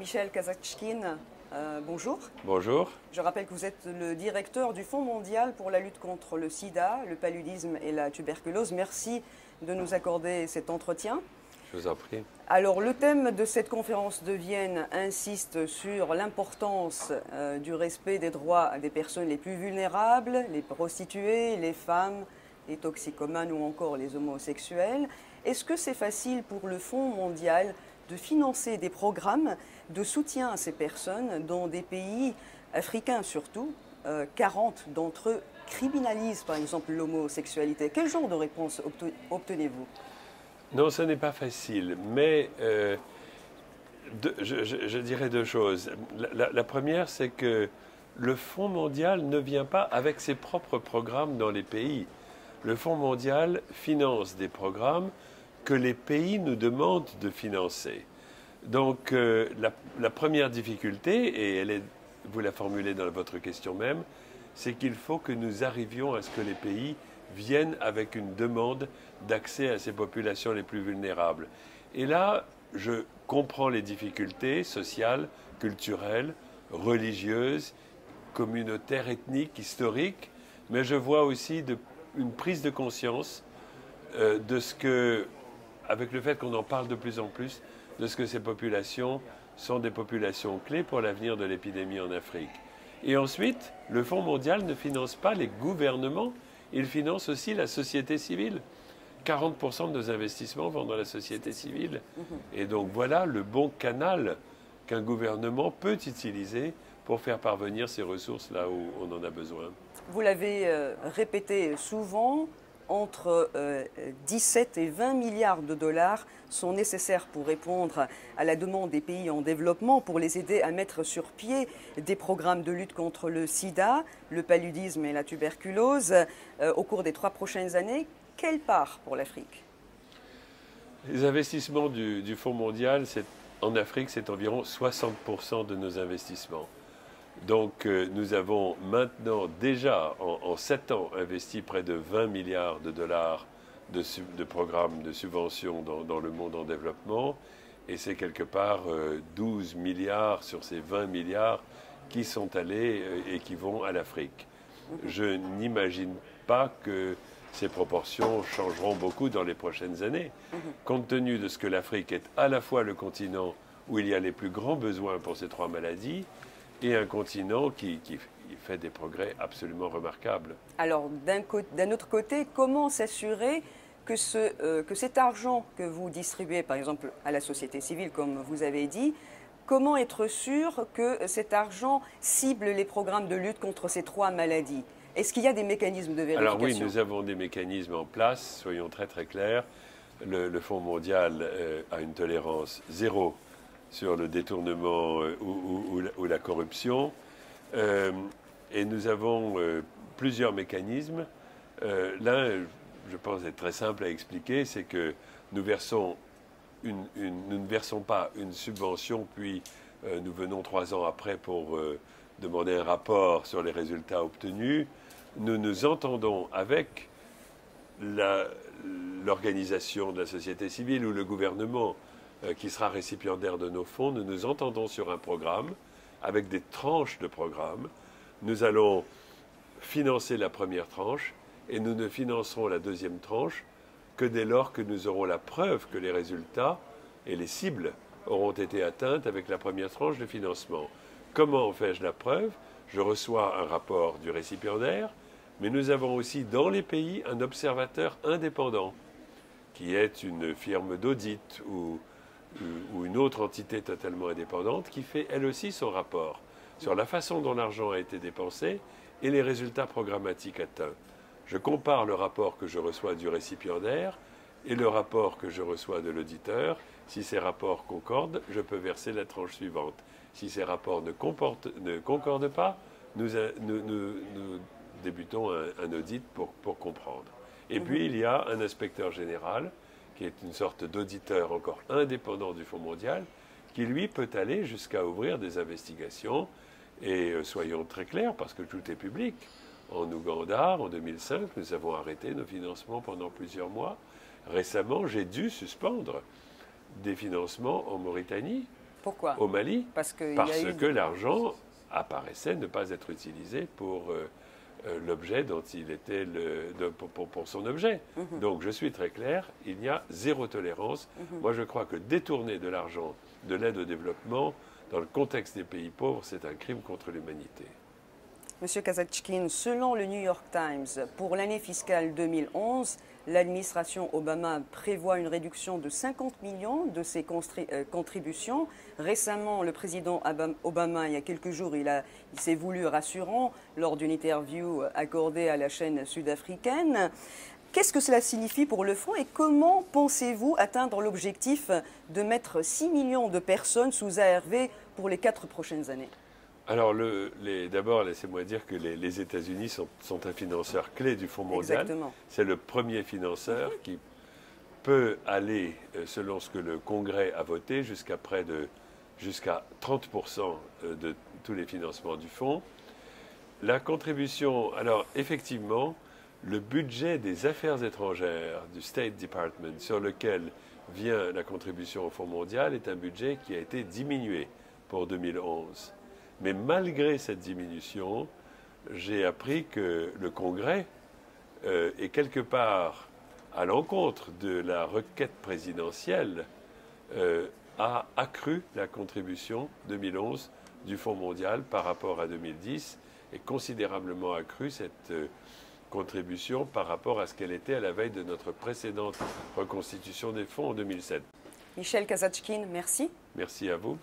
Michel Kazatchkine, bonjour. Bonjour. Je rappelle que vous êtes le directeur du Fonds mondial pour la lutte contre le sida, le paludisme et la tuberculose. Merci de nous accorder cet entretien. Je vous en prie. Alors, le thème de cette conférence de Vienne insiste sur l'importance du respect des droits des personnes les plus vulnérables, les prostituées, les femmes, les toxicomanes ou encore les homosexuels. Est-ce que c'est facile pour le Fonds mondial de financer des programmes de soutien à ces personnes dans des pays africains surtout? 40 d'entre eux criminalisent par exemple l'homosexualité. Quel genre de réponse obtenez-vous? Non, ce n'est pas facile, mais je dirais deux choses. La première, c'est que le Fonds mondial ne vient pas avec ses propres programmes dans les pays. Le Fonds mondial finance des programmes que les pays nous demandent de financer. Donc la première difficulté, et vous la formulez dans votre question même, c'est qu'il faut que nous arrivions à ce que les pays viennent avec une demande d'accès à ces populations les plus vulnérables. Et là, je comprends les difficultés sociales, culturelles, religieuses, communautaires, ethniques, historiques, mais je vois aussi une prise de conscience de ce que, avec le fait qu'on en parle de plus en plus, de ce que ces populations sont des populations clés pour l'avenir de l'épidémie en Afrique. Et ensuite, le Fonds mondial ne finance pas les gouvernements, il finance aussi la société civile. 40% de nos investissements vont dans la société civile. Et donc voilà le bon canal qu'un gouvernement peut utiliser pour faire parvenir ces ressources là où on en a besoin. Vous l'avez répété souvent, entre 17 et 20 milliards de dollars sont nécessaires pour répondre à la demande des pays en développement, pour les aider à mettre sur pied des programmes de lutte contre le sida, le paludisme et la tuberculose au cours des 3 prochaines années. Quelle part pour l'Afrique? Les investissements du Fonds mondial en Afrique, c'est environ 60% de nos investissements. Donc nous avons maintenant déjà en 7 ans investi près de 20 milliards de dollars de programmes de subventions dans le monde en développement, et c'est quelque part 12 milliards sur ces 20 milliards qui sont allés et qui vont à l'Afrique. Je n'imagine pas que ces proportions changeront beaucoup dans les prochaines années, compte tenu de ce que l'Afrique est à la fois le continent où il y a les plus grands besoins pour ces 3 maladies, et un continent qui fait des progrès absolument remarquables. Alors, d'un autre côté, comment s'assurer que cet argent que vous distribuez, par exemple, à la société civile, comme vous avez dit, comment être sûr que cet argent cible les programmes de lutte contre ces 3 maladies? Est-ce qu'il y a des mécanismes de vérification? Alors oui, nous avons des mécanismes en place, soyons très très clairs. Le Fonds mondial a une tolérance zéro sur le détournement ou la corruption. Et nous avons plusieurs mécanismes. L'un, je pense, est très simple à expliquer, c'est que nous ne versons pas une subvention, puis nous venons 3 ans après pour demander un rapport sur les résultats obtenus. Nous nous entendons avec l'organisation de la société civile ou le gouvernement qui sera récipiendaire de nos fonds. Nous nous entendons sur un programme avec des tranches de programme. Nous allons financer la première tranche et nous ne financerons la deuxième tranche que dès lors que nous aurons la preuve que les résultats et les cibles auront été atteintes avec la première tranche de financement. Comment en fais-je la preuve? Je reçois un rapport du récipiendaire, mais nous avons aussi dans les pays un observateur indépendant qui est une firme d'audit ou une autre entité totalement indépendante qui fait elle aussi son rapport sur la façon dont l'argent a été dépensé et les résultats programmatiques atteints. Je compare le rapport que je reçois du récipiendaire et le rapport que je reçois de l'auditeur. Si ces rapports concordent, je peux verser la tranche suivante. Si ces rapports ne concordent pas, nous débutons un audit pour comprendre. Et puis il y a un inspecteur général qui est une sorte d'auditeur encore indépendant du Fonds mondial, qui lui peut aller jusqu'à ouvrir des investigations. Et soyons très clairs, parce que tout est public. En Ouganda, en 2005, nous avons arrêté nos financements pendant plusieurs mois. Récemment, j'ai dû suspendre des financements en Mauritanie Pourquoi? au Mali, Parce que l'argent apparaissait ne pas être utilisé pour l'objet dont il était pour son objet. Donc je suis très clair, il y a zéro tolérance. Moi je crois que détourner de l'argent de l'aide au développement dans le contexte des pays pauvres, c'est un crime contre l'humanité. Monsieur Kazatchkine, selon le New York Times, pour l'année fiscale 2011, l'administration Obama prévoit une réduction de 50 millions de ses contributions. Récemment, le président Obama, il y a quelques jours, il s'est voulu rassurant lors d'une interview accordée à la chaîne sud-africaine. Qu'est-ce que cela signifie pour le fonds et comment pensez-vous atteindre l'objectif de mettre 6 millions de personnes sous ARV pour les 4 prochaines années? Alors, d'abord, laissez-moi dire que les États-Unis sont un financeur clé du Fonds mondial. Exactement. C'est le premier financeur qui peut aller, selon ce que le Congrès a voté, jusqu'à 30% de tous les financements du Fonds. La contribution, alors effectivement, le budget des affaires étrangères du State Department, sur lequel vient la contribution au Fonds mondial, est un budget qui a été diminué pour 2011. Mais malgré cette diminution, j'ai appris que le Congrès est quelque part à l'encontre de la requête présidentielle, a accru la contribution 2011 du Fonds mondial par rapport à 2010 et considérablement accru cette contribution par rapport à ce qu'elle était à la veille de notre précédente reconstitution des fonds en 2007. Michel Kazatchkine, merci. Merci à vous.